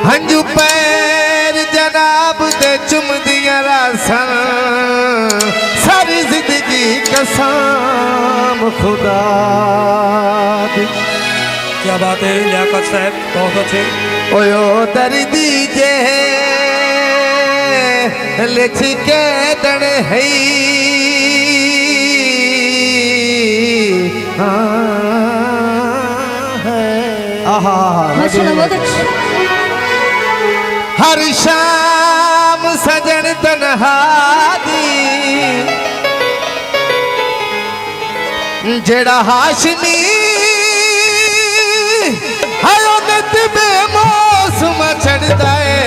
हंजू पैर जनाब दे चुम दिया रासन सारी जिंदगी कसम खुदा दी। क्या बात है लियाकत साहब, बहुत अच्छे। ओयो दर्दी जे लिख के दण है हर शाम सजन तन्हा दी जेड़ा हाशमी हायो नित बेमौसम चढ़दा है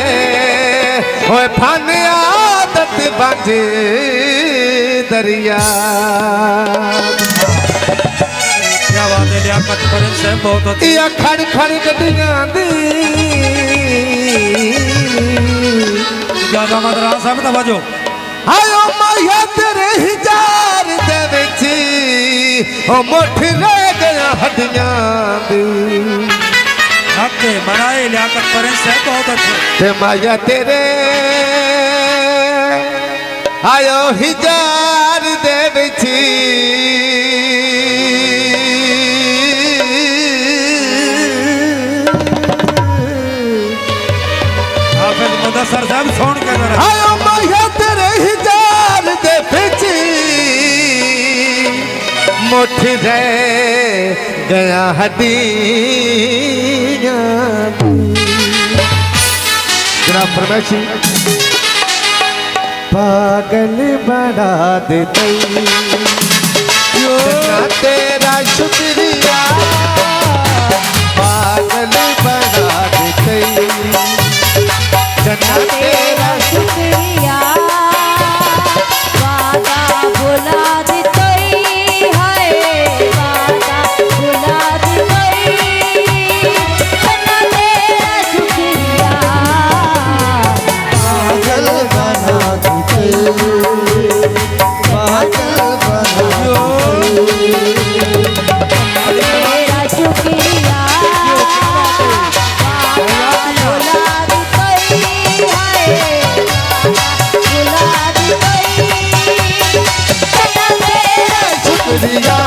ओए फन आदत बंज दरिया। क्या बात है लियाकत परवीन साहब, बहुत अच्छे। या खड़ खड़ गड्डियां दी ज्यादा मत रहा साहब, तवज्जो। आयो माया तेरे हिजार दे विच ओ मुठ रह गया हड्डियां दी। हके बनाए लियाकत परवीन साहब, बहुत अच्छे। ते माया तेरे आयो हिजार दे विच मुदस्सर साहब सुन के जरा। आयो माया तेरे हिजार दे विच मुठ रह गया हड्डियां। जनाब फरमाइशी पागल बना देते तेरा शुक्रिया पागल बना देते तेरा शुक्रिया वादा भुला देते हाय वादा भुला देते तेरा शुक्रिया पागल बना देते पागल बना तेरा शुक्रिया शुक्रिया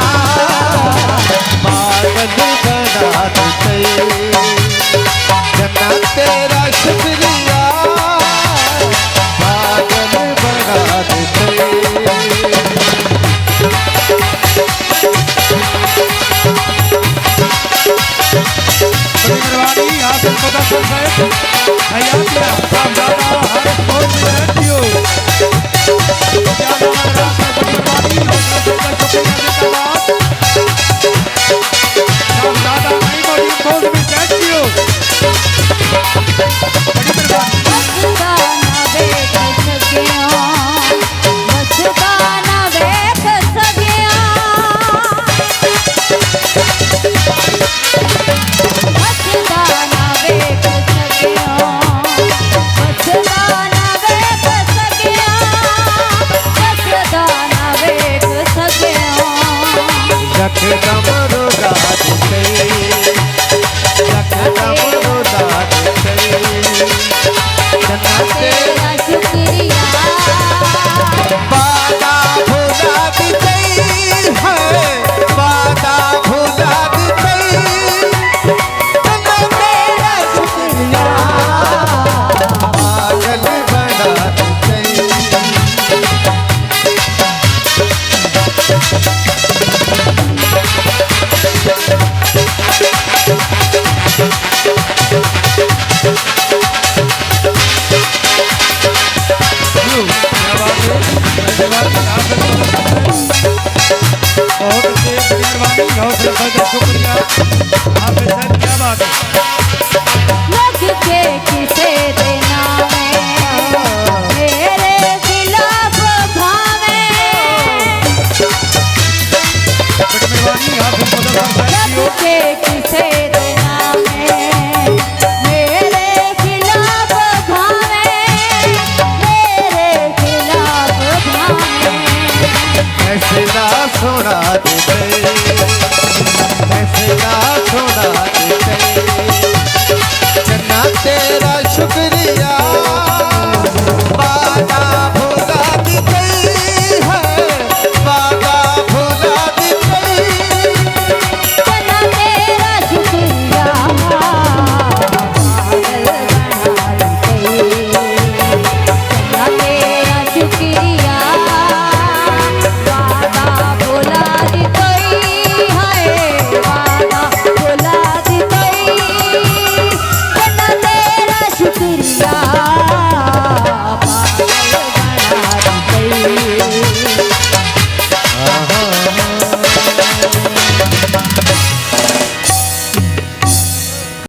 पागल बना देते जना तेरा शुक्रिया पागल बना देते। मेहरबानी हासिल मुदस्सर साहब, हयात में साहब ज्यादा हर कोई रेडियो ज्यादा मत रहा साहब, मेहरबानी हौसला से शुक्रिया जिंदाबाद। साहब ज्यादा नहीं बोली बहुत भी थैंक यू, बड़ी मेहरबानी। यकदम रुला देते यकदम